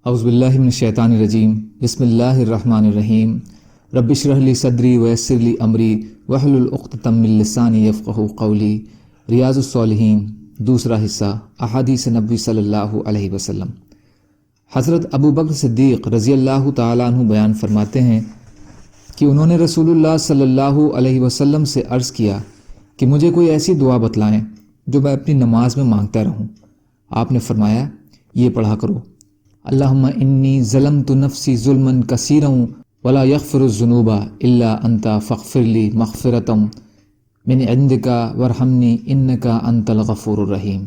اعوذ باللہ من الشیطان الرجیم بسم اللہ الرحمن الرحیم رب اشرح لی صدری ویسر لی امری واحلل عقدۃ من لسانی یفقہوا قولی۔ ریاض الصالحین دوسرا حصہ، احادیث نبوی صلی اللہ علیہ وسلم۔ حضرت ابو بکر صدیق رضی اللہ تعالیٰ عنہ بیان فرماتے ہیں کہ انہوں نے رسول اللہ صلی اللہ علیہ وسلم سے عرض کیا کہ مجھے کوئی ایسی دعا بتلائیں جو میں اپنی نماز میں مانگتا رہوں۔ آپ نے فرمایا، یہ پڑھا کرو: اللہم انی ظلمت نفسی ظلما کثیرا ولا یغفر الذنوب الا انت فاغفر لی مغفرۃ من عندک وارحمنی انک انت الغفور الرحیم۔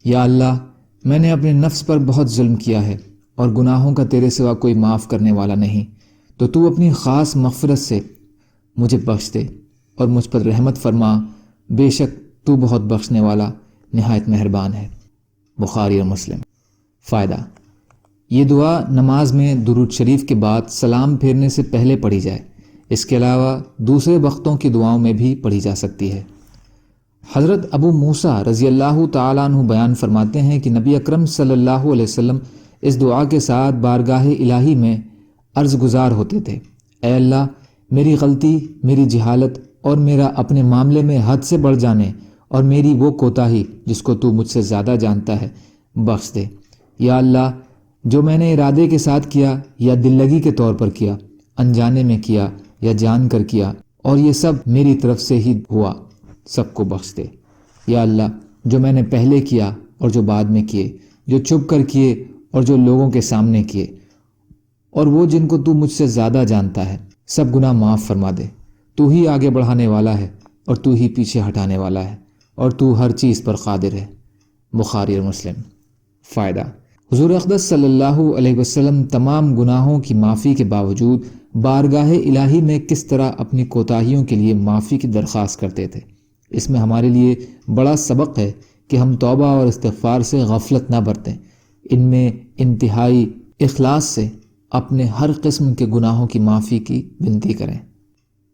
یا اللہ، میں نے اپنے نفس پر بہت ظلم کیا ہے اور گناہوں کا تیرے سوا کوئی معاف کرنے والا نہیں، تو تو اپنی خاص مغفرت سے مجھے بخش دے اور مجھ پر رحمت فرما، بے شک تو بہت بخشنے والا نہایت مہربان ہے۔ بخاری اور مسلم۔ فائدہ: یہ دعا نماز میں درود شریف کے بعد سلام پھیرنے سے پہلے پڑھی جائے۔ اس کے علاوہ دوسرے وقتوں کی دعاؤں میں بھی پڑھی جا سکتی ہے۔ حضرت ابو موسیٰ رضی اللہ تعالیٰ عنہ بیان فرماتے ہیں کہ نبی اکرم صلی اللہ علیہ وسلم اس دعا کے ساتھ بارگاہ الہی میں عرض گزار ہوتے تھے: اے اللہ، میری غلطی، میری جہالت اور میرا اپنے معاملے میں حد سے بڑھ جانے اور میری وہ کوتاہی جس کو تو مجھ سے زیادہ جانتا ہے بخش دے۔ یا اللہ، جو میں نے ارادے کے ساتھ کیا یا دل لگی کے طور پر کیا، انجانے میں کیا یا جان کر کیا، اور یہ سب میری طرف سے ہی ہوا، سب کو بخش دے۔ یا اللہ، جو میں نے پہلے کیا اور جو بعد میں کیے، جو چھپ کر کیے اور جو لوگوں کے سامنے کیے، اور وہ جن کو تو مجھ سے زیادہ جانتا ہے، سب گناہ معاف فرما دے۔ تو ہی آگے بڑھانے والا ہے اور تو ہی پیچھے ہٹانے والا ہے، اور تو ہر چیز پر قادر ہے۔ بخاری اور مسلم۔ فائدہ: حضور اقدس صلی اللہ علیہ وسلم تمام گناہوں کی معافی کے باوجود بارگاہ الہی میں کس طرح اپنی کوتاہیوں کے لیے معافی کی درخواست کرتے تھے۔ اس میں ہمارے لیے بڑا سبق ہے کہ ہم توبہ اور استغفار سے غفلت نہ برتیں، ان میں انتہائی اخلاص سے اپنے ہر قسم کے گناہوں کی معافی کی ونتی کریں۔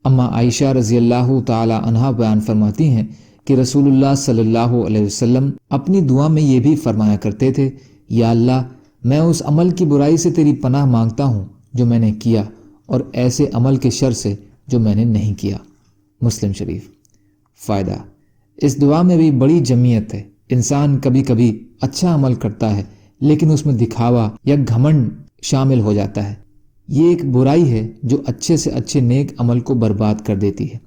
اما عائشہ رضی اللہ تعالی عنہا بیان فرماتی ہیں کہ رسول اللہ صلی اللہ علیہ وسلم اپنی دعا میں یہ بھی فرمایا کرتے تھے: یا اللہ، میں اس عمل کی برائی سے تیری پناہ مانگتا ہوں جو میں نے کیا، اور ایسے عمل کے شر سے جو میں نے نہیں کیا۔ مسلم شریف۔ فائدہ: اس دعا میں بھی بڑی جمعیت ہے۔ انسان کبھی کبھی اچھا عمل کرتا ہے لیکن اس میں دکھاوا یا گھمنڈ شامل ہو جاتا ہے۔ یہ ایک برائی ہے جو اچھے سے اچھے نیک عمل کو برباد کر دیتی ہے۔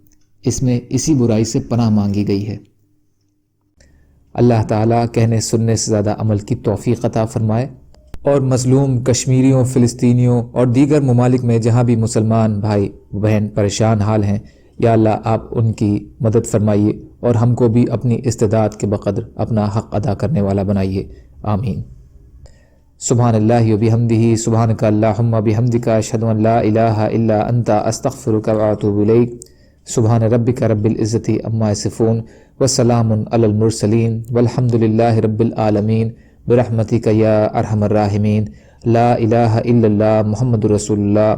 اس میں اسی برائی سے پناہ مانگی گئی ہے۔ اللہ تعالیٰ کہنے سننے سے زیادہ عمل کی توفیق عطا فرمائے، اور مظلوم کشمیریوں، فلسطینیوں اور دیگر ممالک میں جہاں بھی مسلمان بھائی بہن پریشان حال ہیں، یا اللہ آپ ان کی مدد فرمائیے اور ہم کو بھی اپنی استطاعت کے بقدر اپنا حق ادا کرنے والا بنائیے، آمین۔ سبحان اللہ و بحمدہ، سبحانک اللہم و بحمدک، اشہد ان لا الہ الا انت، استغفرک و اتوب الیک۔ سبحان ربک رب العزت عما یصفون وسلام علی المرسلین والحمد للہ رب العالمین، برحمتک یا ارحم الراحمین۔ لا الہ الا اللہ محمد رسول اللہ۔